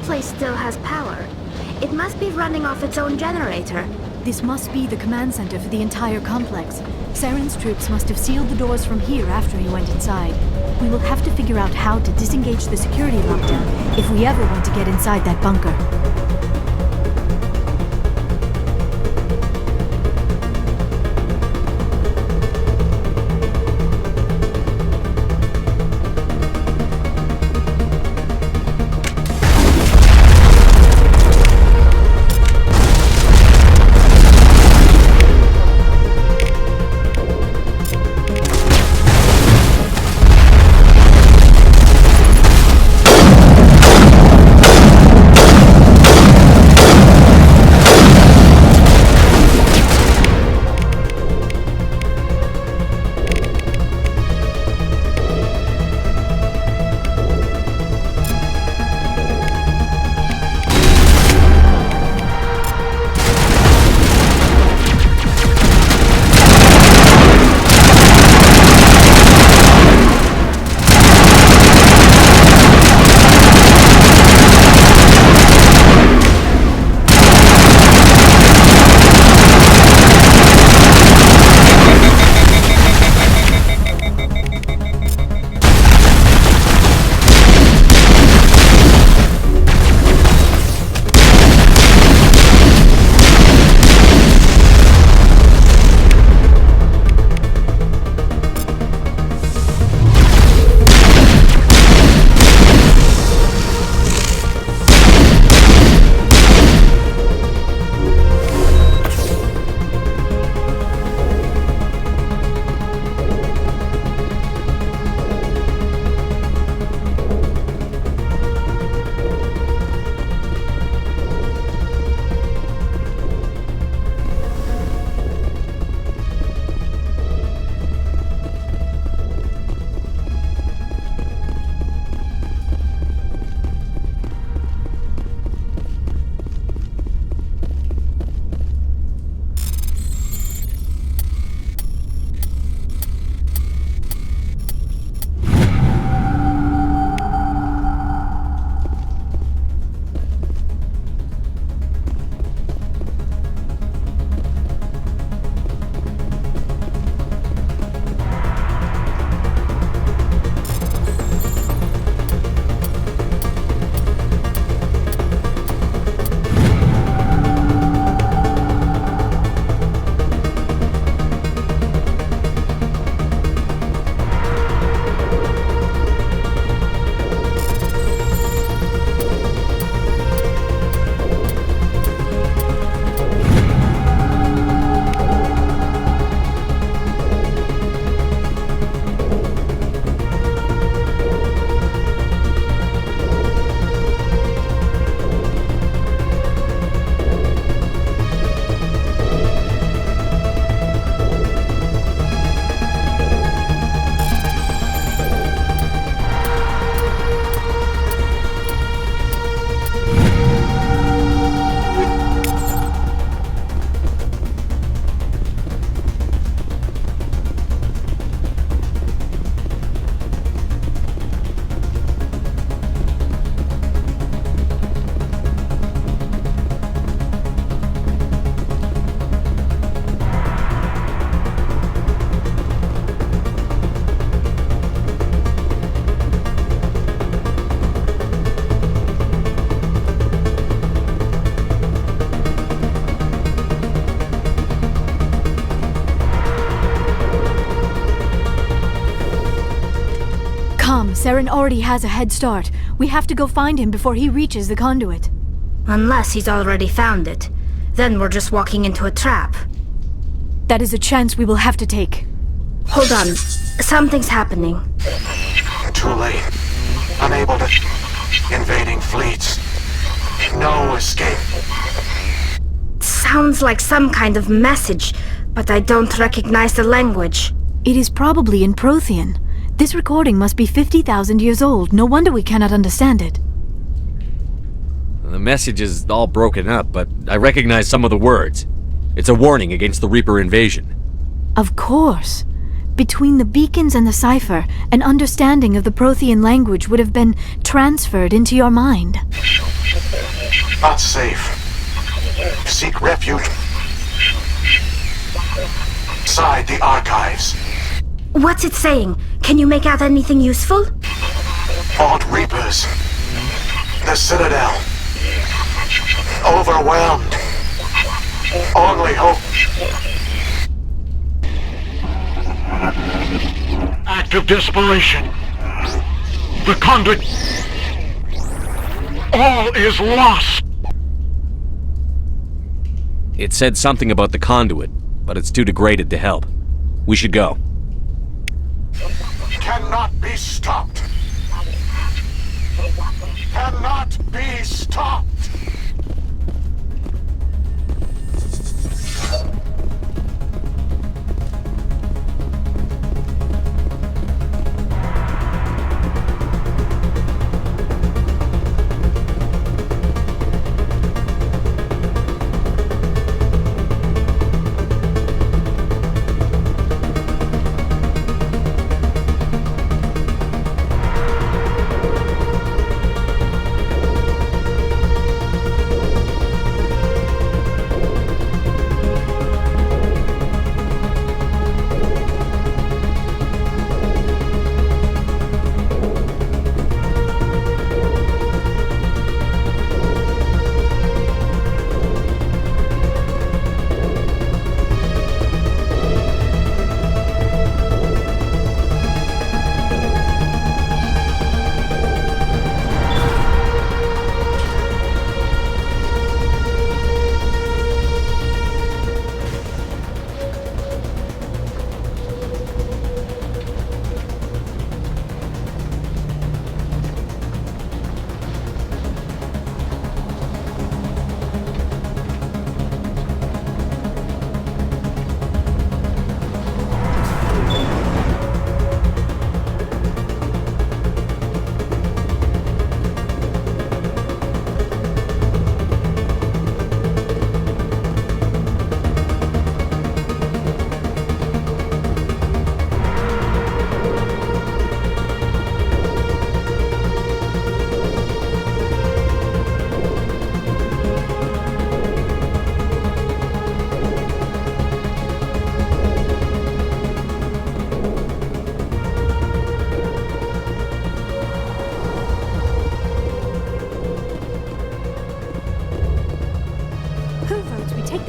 place still has power. It must be running off its own generator. This must be the command center for the entire complex. Saren's troops must have sealed the doors from here after he went inside. We will have to figure out how to disengage the security lockdown if we ever want to get inside that bunker. Saren already has a head start. We have to go find him before he reaches the conduit. Unless he's already found it. Then we're just walking into a trap. That is a chance we will have to take. Hold on. Something's happening. Too late. Unable to... Invading fleets. No escape. Sounds like some kind of message, but I don't recognize the language. It is probably in Prothean. This recording must be 50,000 years old. No wonder we cannot understand it. The message is all broken up, but I recognize some of the words. It's a warning against the Reaper invasion. Of course. Between the beacons and the cipher, an understanding of the Prothean language would have been transferred into your mind. Not safe. Seek refuge. Inside the archives. What's it saying? Can you make out anything useful? Fought Reapers. The Citadel. Overwhelmed. Only hope. Act of desperation. The conduit. All is lost. It said something about the conduit, but it's too degraded to help. We should go. Cannot be stopped. Cannot be stopped.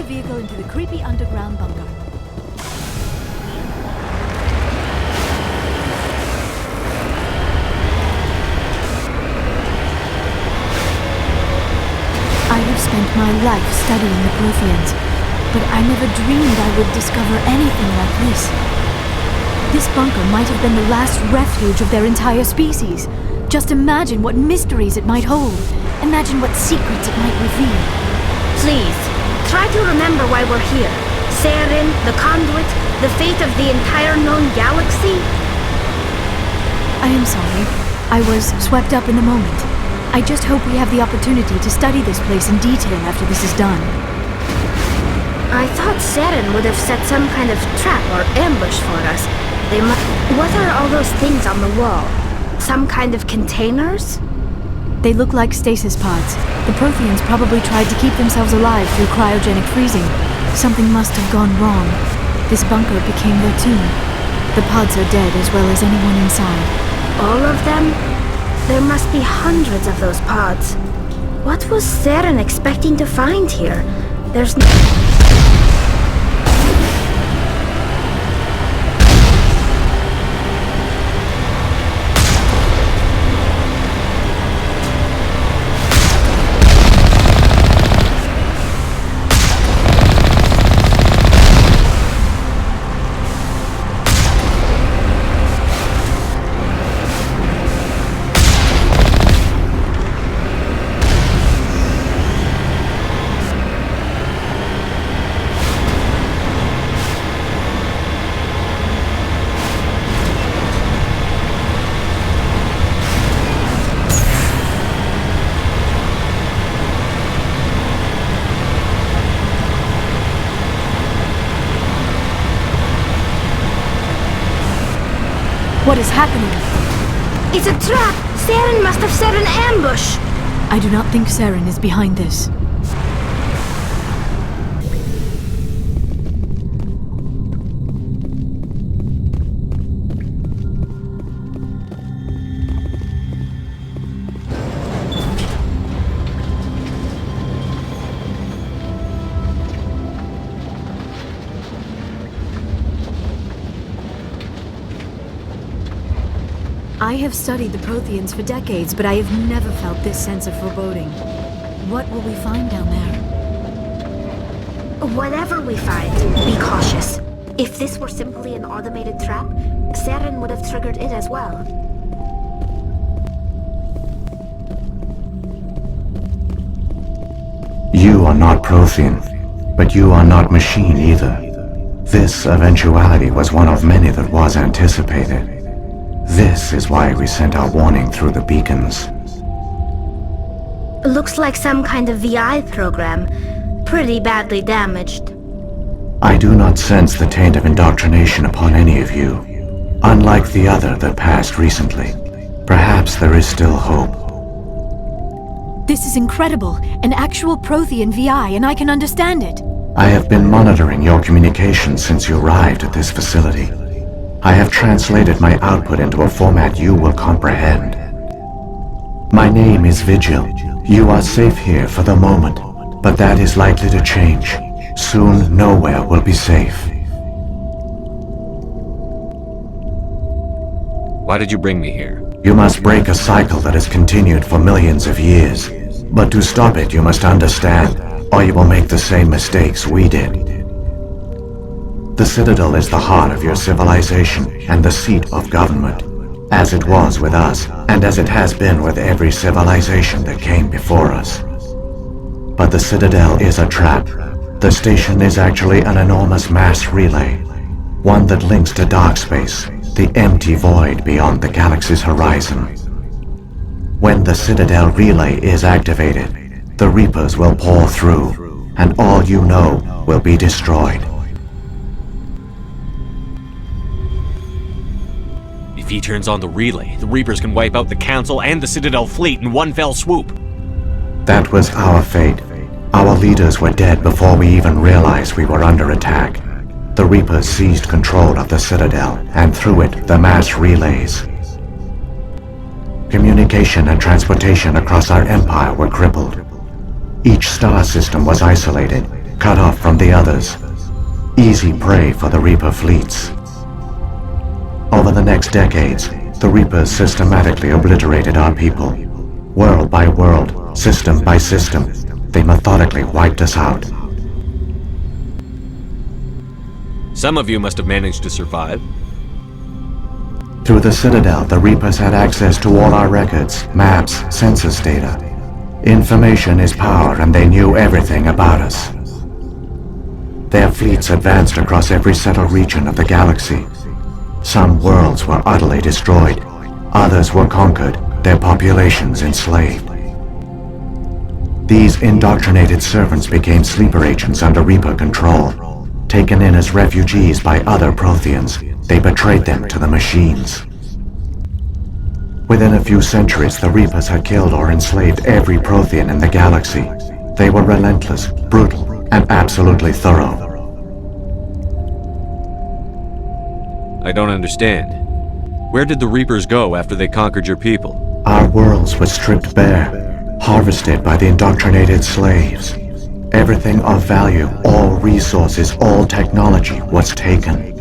Into the creepy underground bunker. I have spent my life studying the Protheans, but I never dreamed I would discover anything like this. This bunker might have been the last refuge of their entire species. Just imagine what mysteries it might hold. Imagine what secrets it might reveal. Please, try to remember why we're here. Saren, the conduit, the fate of the entire known galaxy. I am sorry. I was swept up in the moment. I just hope we have the opportunity to study this place in detail after this is done. I thought Saren would have set some kind of trap or ambush for us. What are all those things on the wall? Some kind of containers? They look like stasis pods. The Protheans probably tried to keep themselves alive through cryogenic freezing. Something must have gone wrong. This bunker became their tomb. The pods are dead as well as anyone inside. All of them? There must be hundreds of those pods. What was Saren expecting to find here? There's no... What is happening? It's a trap! Saren must have set an ambush! I do not think Saren is behind this. I have studied the Protheans for decades, but I have never felt this sense of foreboding. What will we find down there? Whatever we find, be cautious. If this were simply an automated trap, Saren would have triggered it as well. You are not Prothean, but you are not machine either. This eventuality was one of many that was anticipated. This is why we sent our warning through the beacons. Looks like some kind of VI program. Pretty badly damaged. I do not sense the taint of indoctrination upon any of you. Unlike the other that passed recently. Perhaps there is still hope. This is incredible. An actual Prothean V.I, and I can understand it. I have been monitoring your communications since you arrived at this facility. I have translated my output into a format you will comprehend. My name is Vigil. You are safe here for the moment, but that is likely to change. Soon, nowhere will be safe. Why did you bring me here? You must break a cycle that has continued for millions of years. But to stop it, you must understand, or you will make the same mistakes we did. The Citadel is the heart of your civilization and the seat of government, as it was with us, and as it has been with every civilization that came before us. But the Citadel is a trap. The station is actually an enormous mass relay, one that links to dark space, the empty void beyond the galaxy's horizon. When the Citadel relay is activated, the Reapers will pour through, and all you know will be destroyed. If he turns on the relay, the Reapers can wipe out the Council and the Citadel fleet in one fell swoop. That was our fate. Our leaders were dead before we even realized we were under attack. The Reapers seized control of the Citadel, and through it, the mass relays. Communication and transportation across our empire were crippled. Each star system was isolated, cut off from the others. Easy prey for the Reaper fleets. Over the next decades, the Reapers systematically obliterated our people. World by world, system by system, they methodically wiped us out. Some of you must have managed to survive. Through the Citadel, the Reapers had access to all our records, maps, census data. Information is power, and they knew everything about us. Their fleets advanced across every settled region of the galaxy. Some worlds were utterly destroyed. Others were conquered, their populations enslaved. These indoctrinated servants became sleeper agents under Reaper control. Taken in as refugees by other Protheans, they betrayed them to the machines. Within a few centuries, the Reapers had killed or enslaved every Prothean in the galaxy. They were relentless, brutal, and absolutely thorough. I don't understand. Where did the Reapers go after they conquered your people? Our worlds were stripped bare, harvested by the indoctrinated slaves. Everything of value, all resources, all technology was taken.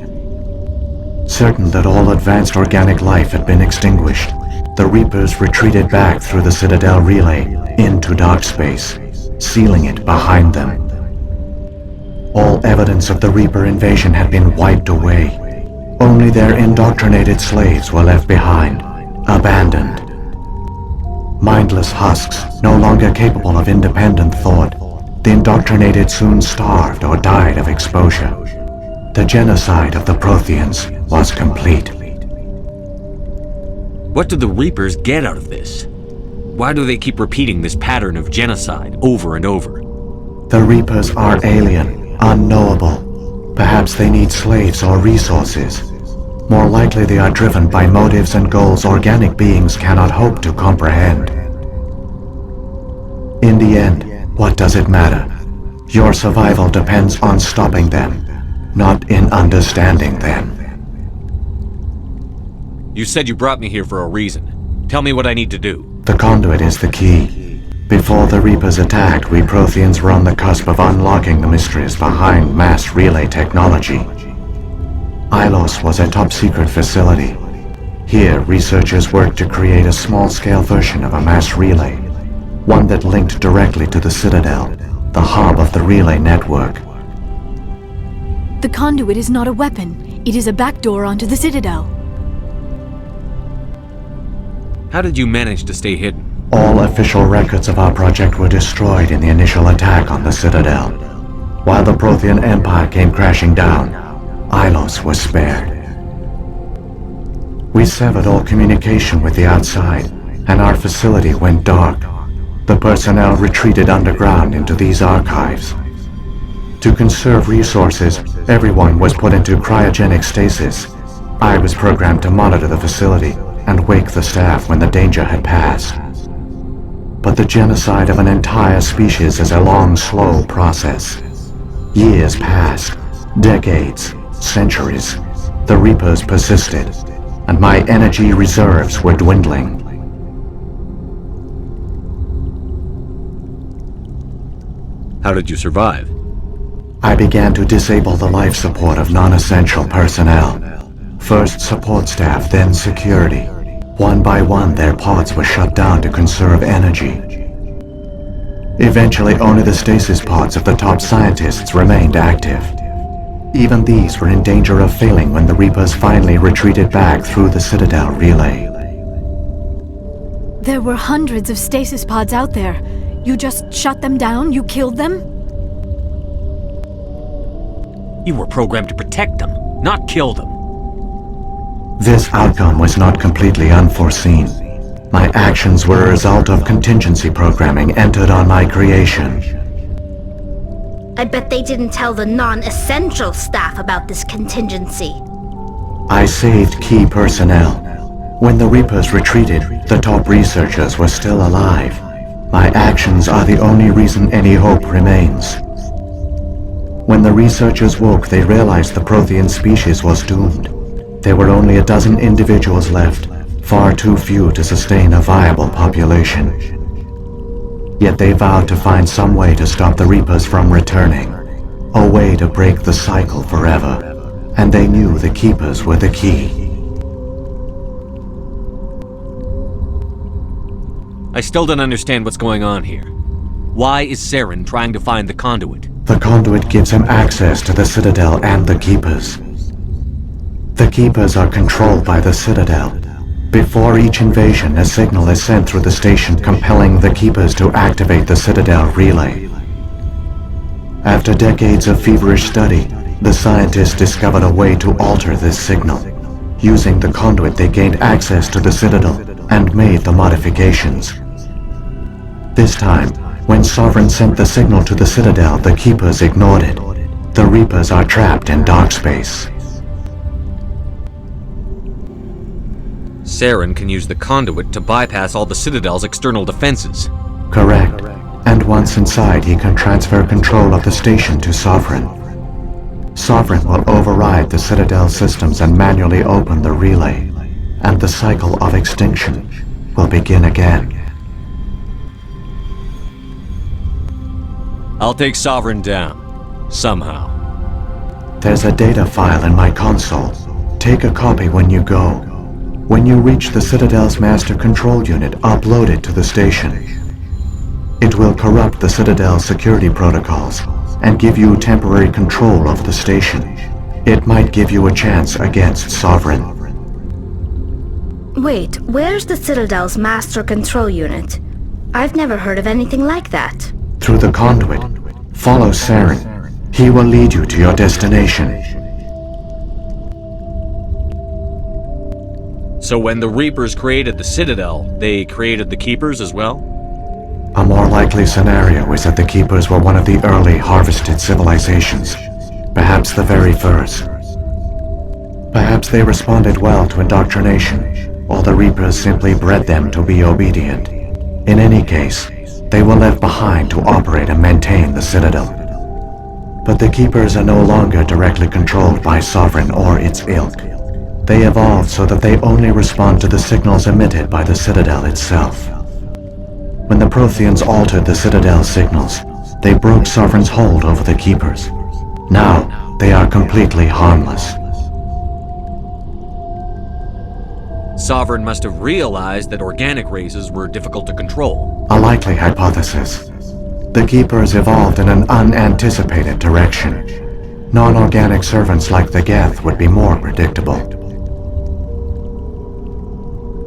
Certain that all advanced organic life had been extinguished, the Reapers retreated back through the Citadel relay into dark space, sealing it behind them. All evidence of the Reaper invasion had been wiped away. Only their indoctrinated slaves were left behind, abandoned. Mindless husks, no longer capable of independent thought, the indoctrinated soon starved or died of exposure. The genocide of the Protheans was complete. What do the Reapers get out of this? Why do they keep repeating this pattern of genocide over and over? The Reapers are alien, unknowable. Perhaps they need slaves or resources. More likely they are driven by motives and goals organic beings cannot hope to comprehend. In the end, what does it matter? Your survival depends on stopping them, not in understanding them. You said you brought me here for a reason. Tell me what I need to do. The conduit is the key. Before the Reapers attacked, we Protheans were on the cusp of unlocking the mysteries behind mass relay technology. Ilos was a top-secret facility. Here, researchers worked to create a small-scale version of a mass relay, one that linked directly to the Citadel, the hub of the relay network. The conduit is not a weapon. It is a backdoor onto the Citadel. How did you manage to stay hidden? All official records of our project were destroyed in the initial attack on the Citadel. While the Prothean Empire came crashing down, Ilos was spared. We severed all communication with the outside, and our facility went dark. The personnel retreated underground into these archives. To conserve resources, everyone was put into cryogenic stasis. I was programmed to monitor the facility and wake the staff when the danger had passed. But the genocide of an entire species is a long, slow process. Years passed, decades, centuries. The Reapers persisted, and my energy reserves were dwindling. How did you survive? I began to disable the life support of non-essential personnel. First support staff, then security. One by one, their pods were shut down to conserve energy. Eventually, only the stasis pods of the top scientists remained active. Even these were in danger of failing when the Reapers finally retreated back through the Citadel relay. There were hundreds of stasis pods out there. You just shut them down? You killed them? You were programmed to protect them, not kill them. This outcome was not completely unforeseen. My actions were a result of contingency programming entered on my creation. I bet they didn't tell the non-essential staff about this contingency. I saved key personnel. When the Reapers retreated, the top researchers were still alive. My actions are the only reason any hope remains. When the researchers woke, they realized the Prothean species was doomed. There were only a dozen individuals left, far too few to sustain a viable population. Yet they vowed to find some way to stop the Reapers from returning, a way to break the cycle forever, and they knew the Keepers were the key. I still don't understand what's going on here. Why is Saren trying to find the conduit? The conduit gives him access to the Citadel and the Keepers. The Keepers are controlled by the Citadel. Before each invasion, a signal is sent through the station compelling the Keepers to activate the Citadel relay. After decades of feverish study, the scientists discovered a way to alter this signal. Using the conduit, they gained access to the Citadel and made the modifications. This time, when Sovereign sent the signal to the Citadel, the Keepers ignored it. The Reapers are trapped in dark space. Saren can use the conduit to bypass all the Citadel's external defenses. Correct. And once inside, he can transfer control of the station to Sovereign. Sovereign will override the Citadel systems and manually open the relay, and the cycle of extinction will begin again. I'll take Sovereign down. Somehow. There's a data file in my console. Take a copy when you go. When you reach the Citadel's master control unit, upload it to the station. It will corrupt the Citadel's security protocols and give you temporary control of the station. It might give you a chance against Sovereign. Wait, where's the Citadel's master control unit? I've never heard of anything like that. Through the conduit, follow Saren. He will lead you to your destination. So when the Reapers created the Citadel, they created the Keepers as well? A more likely scenario is that the Keepers were one of the early harvested civilizations, perhaps the very first. Perhaps they responded well to indoctrination, or the Reapers simply bred them to be obedient. In any case, they were left behind to operate and maintain the Citadel. But the Keepers are no longer directly controlled by Sovereign or its ilk. They evolved so that they only respond to the signals emitted by the Citadel itself. When the Protheans altered the Citadel's signals, they broke Sovereign's hold over the Keepers. Now, they are completely harmless. Sovereign must have realized that organic races were difficult to control. A likely hypothesis. The Keepers evolved in an unanticipated direction. Non-organic servants like the Geth would be more predictable.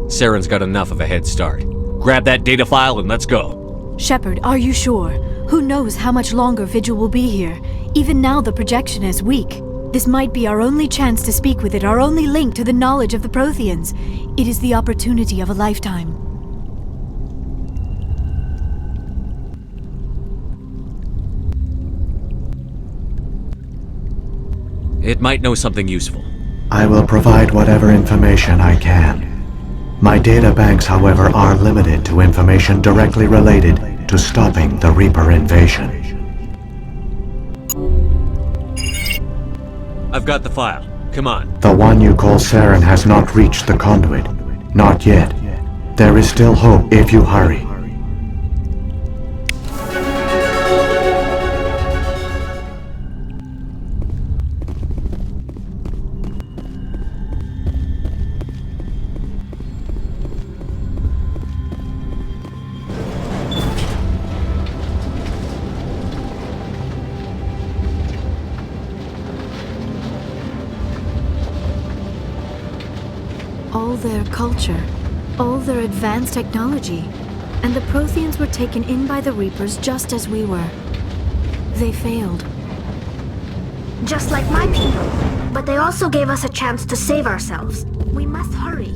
Saren's got enough of a head start. Grab that data file and let's go. Shepard, are you sure? Who knows how much longer Vigil will be here? Even now the projection is weak. This might be our only chance to speak with it, our only link to the knowledge of the Protheans. It is the opportunity of a lifetime. It might know something useful. I will provide whatever information I can. My data banks, however, are limited to information directly related to stopping the Reaper invasion. I've got the file. Come on. The one you call Saren has not reached the conduit. Not yet. There is still hope if you hurry. All their culture, all their advanced technology, and the Protheans were taken in by the Reapers just as we were. They failed. Just like my people. But they also gave us a chance to save ourselves. We must hurry.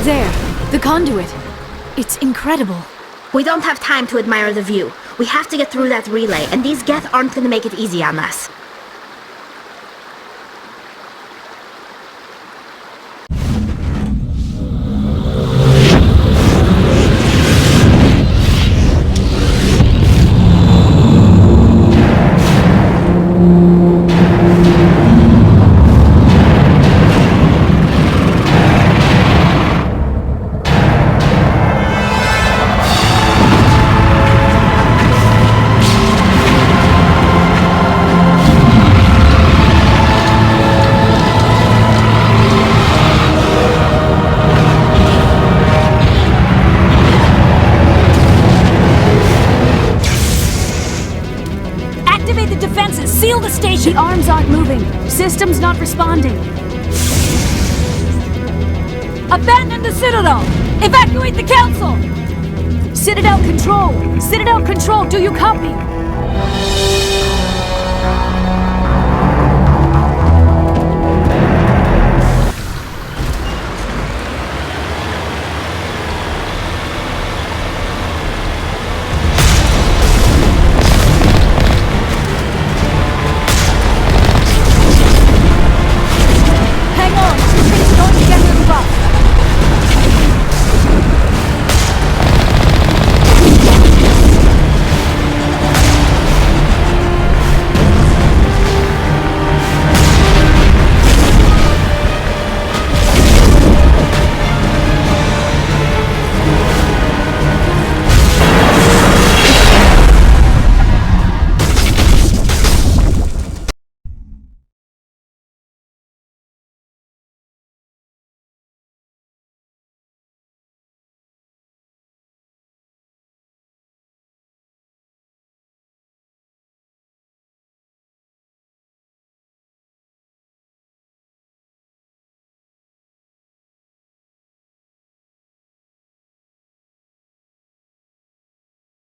There, the conduit. It's incredible. We don't have time to admire the view. We have to get through that relay, and these Geth aren't gonna make it easy on us. Seal the station! The arms aren't moving. Systems not responding. Abandon the Citadel! Evacuate the Council! Citadel Control! Citadel Control, do you copy?